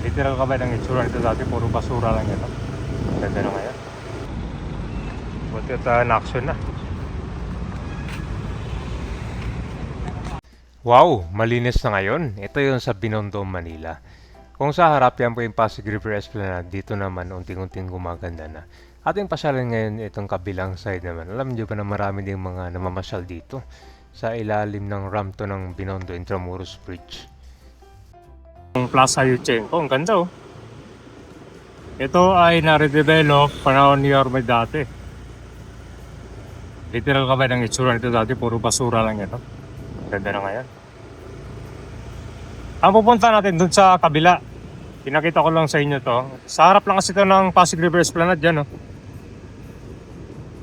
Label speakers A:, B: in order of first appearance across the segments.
A: Literal ka ba ng itsura nito dati? Puro basura lang ito. Ganda na ngayon. Buti at na-action na. Wow, malinis na ngayon. Ito yung sa Binondo, Manila. Kung sa harap yan po yung Pasig River Esplanade, dito naman unting-unting gumaganda na. Ating pasyalan ngayon itong kabilang side naman. Alam niyo ba na marami ding mga namamasyal dito sa ilalim ng ramp to ng Binondo Intramuros Bridge. Ang Plaza Yuchenko, ang ganda oh. Ito ay na-redevelop panahon ni Yorme dati. Literal ka ba ng itsura nito dati? Puro basura lang ito. Ganda na ngayon. Ang pupunta natin dun sa kabila. Pinakita ko lang sa inyo to. Sa harap lang kasi ito ng Pasig River Esplanade dyan. Oh.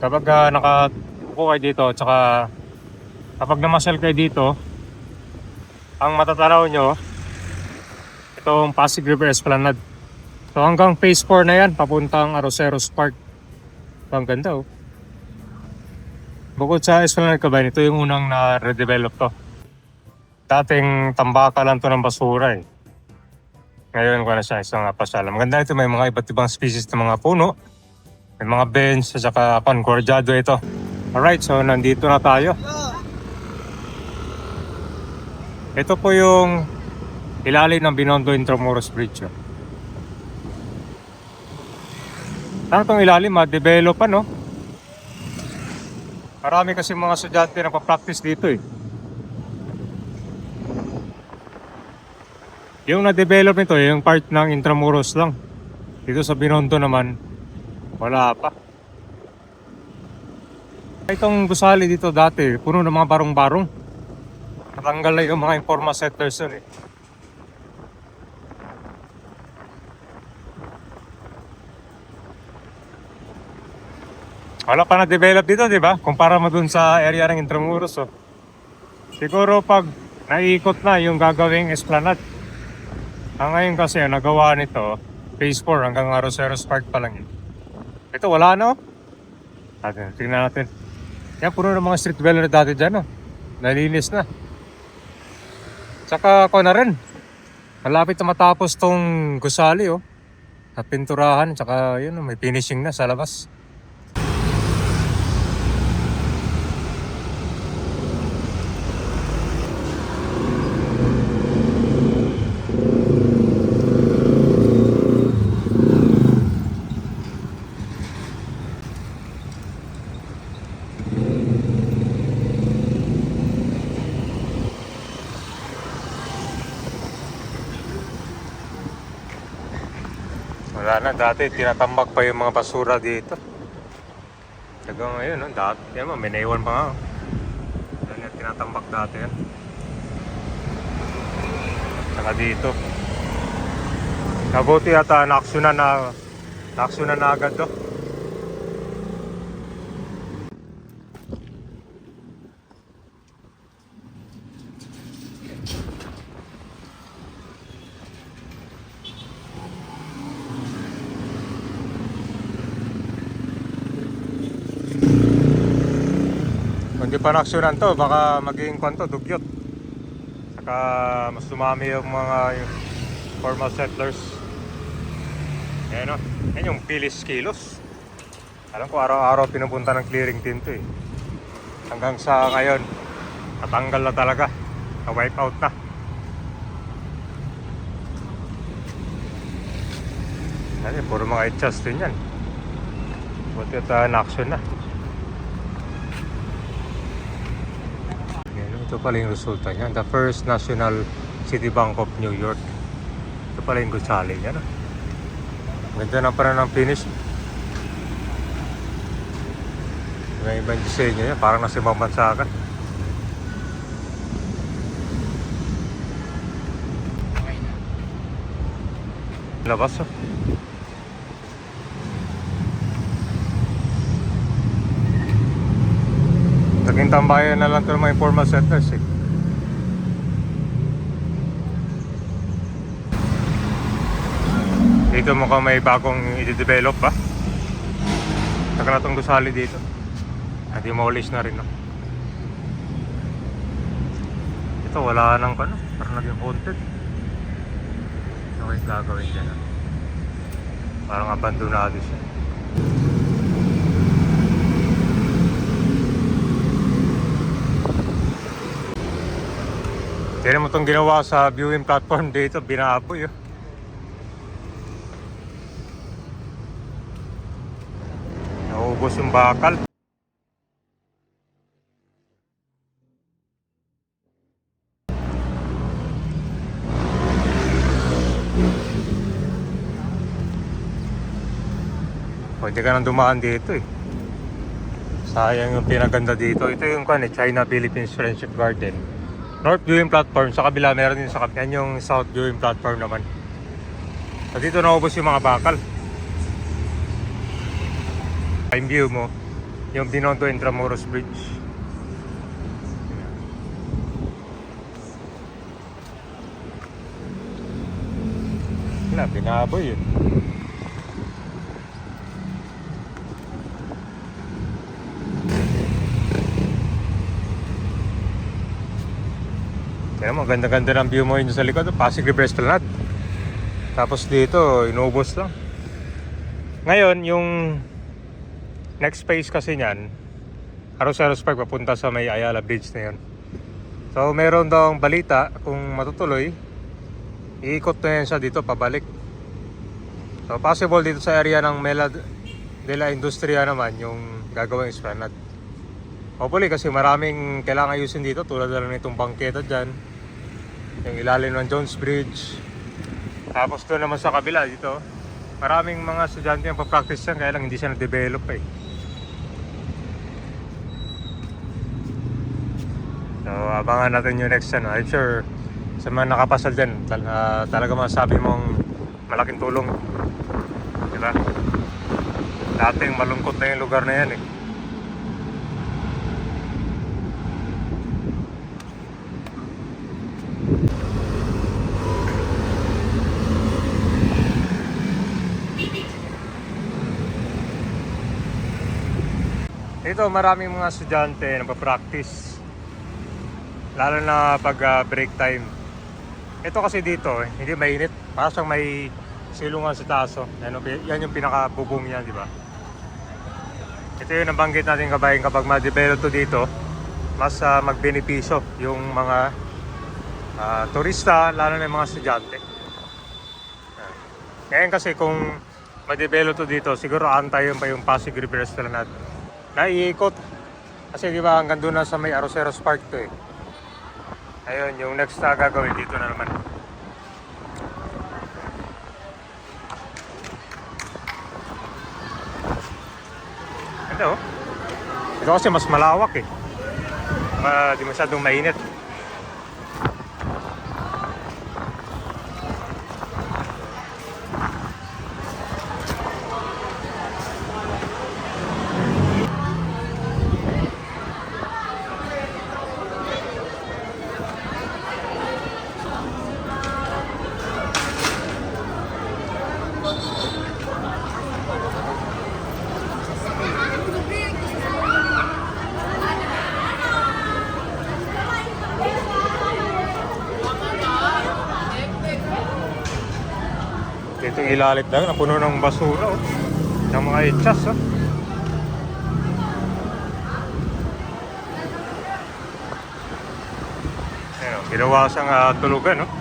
A: Kapag nakaupo kayo dito, tsaka kapag namasyal kayo dito, ang matatanaw nyo, itong Pasig River Esplanade. So hanggang phase 4 na yan, papuntang Arroceros Park. So, ang ganda oh. Bukod sa Esplanade Cabayan, ito yung unang na-redevelop to. Dating tambaka lang to ng basura eh. Ngayon ko na siya isang pasyalan. Maganda ito, may mga iba't ibang species ng mga puno. May mga bench at saka concordiado ito. Alright, so nandito na tayo. Ito po yung ilalim ng Binondo Intramuros Bridge. Oh. Ano itong ilalim? Develop pa no? Marami kasi mga estudyante na pa-practice dito eh. Yung na-develop nito, yung part ng Intramuros lang. Dito sa Binondo naman, wala pa. Itong gusali dito dati, puno ng mga barong-barong. Natanggal na yung mga informal settlers yun eh. Wala pa na-develop dito, di ba? Kumpara mo dun sa area ng Intramuros. Oh. Siguro pag naiikot na yung gagawing esplanade. Ngayon kasi nagawa nito, phase 4 hanggang Arroceros Park pa lang yun. Ito wala no? Tingnan natin. Yan, puno ng mga street dweller dati dyan. Oh. Nalinis na. Tsaka ako na rin. Malapit na matapos tong gusali. Oh. Napinturahan. Tsaka yun, may finishing na sa labas. Wala na, dati tinatambak pa yung mga basura dito. Hanggang ngayon, no? Dati, yan mo, may naiwan pa nga. Yan yung tinatambak dati yan. Saka dito. Nabuti yata na-aksyonan na agad to. Kung di pa na-aksyonan to, baka maging kwanto, dugyot. Saka mas dumami yung mga formal settlers. Ayan o, yan yung Pilis Kilos. Alam ko araw-araw pinupunta ng clearing team to eh. Hanggang sa ngayon, natanggal na talaga. Na-wipe out na. Ayan, puro mga itchas din yan. Buti at na-action na. Ito pala yung resulta niya. The First National City Bank of New York. Ito pala yung gusali niya. No? Ganda na pala ng finish. May ibang disenyo niya. Parang nasa ibang bansa ka. Labas oh. Naging tambayan na lang ito ng mga informal settlers eh. Dito mukhang may bagong i-develop pa. Saka na itong gusali dito. Na-demolish na rin no? Ito wala nang ano, parang naging haunted. Ano yung gagawin dyan? Parang abandonado siya. Tignan mo itong ginawa sa viewing platform dito, binaboy oh. Naubos yung bakal. Pwede ka nang dumaan dito eh. Sayang yung pinaganda dito. Ito yung China Philippines Friendship Garden. North viewing platform. Sa kabila meron din sa kabila. Yan yung south viewing platform naman. So dito naubos yung mga bakal. Yung view mo, yung Binondo Intramuros Bridge. Wala, binaboy yun. Kaya mo, ganda-ganda ng view mo yun sa likod. Pasig River Esplanade. Tapos dito, inubos lang. Ngayon, yung next phase kasi niyan, Aros Park papunta sa may Ayala Bridge na yun. So, meron daw balita kung matutuloy, iikot na yan siya dito pabalik. So, possible dito sa area ng Mela de la Industria naman yung gagawing esplanade. Hopefully kasi maraming kailangan ayusin dito tulad na lang itong bangketa dyan, yung ilalim ng Jones Bridge. Tapos doon naman sa kabila dito, maraming mga estudyante yung pa-practice dyan, kaya lang hindi siya na-develop eh. So abangan natin yung next ano. I'm sure sa mga nakapasal dyan, talaga masasabi mong malaking tulong, diba? Dating malungkot na yung lugar na yan eh. Dito maraming mga estudyante na nagpa-practice, lalo na pag break time. Ito kasi dito hindi mainit, parang may silungan sa taas. Yan yung pinakabubong yan, di ba? Ito yung nabanggit natin kabayan, kapag ma-develop to dito, mas magbenepisyo yung mga turista, lalo na yung mga estudyante. Ngayon kasi kung ma-develop to dito, siguro antay pa yung Pasig River Esplanade na iikot. Kasi di ba hanggang doon na sa may Aros Park to eh. Ayun, yung next na gagawin dito na naman. Ito, ito kasi mas malawak eh. Di masyadong mainit. Itong ilalit lang, napuno ng basura oh. Ng mga itsas oh. Ayun, ginawa siyang tulugan oh.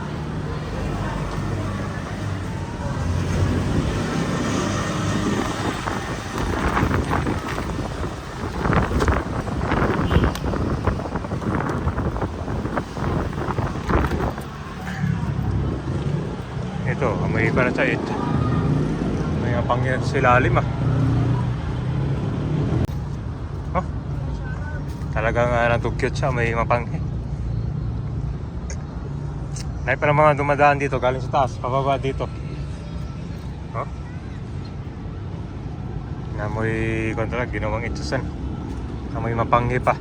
A: Ito, may iba na siya ito. May pangyan sa ilalim ah. Oh, talagang natugyot siya, may mapanghi. May pa ng mga dumadaan dito, galing sa taas, pababa dito. Oh, namoy kontra, ginawang itsusan. Namoy mapanghi pa.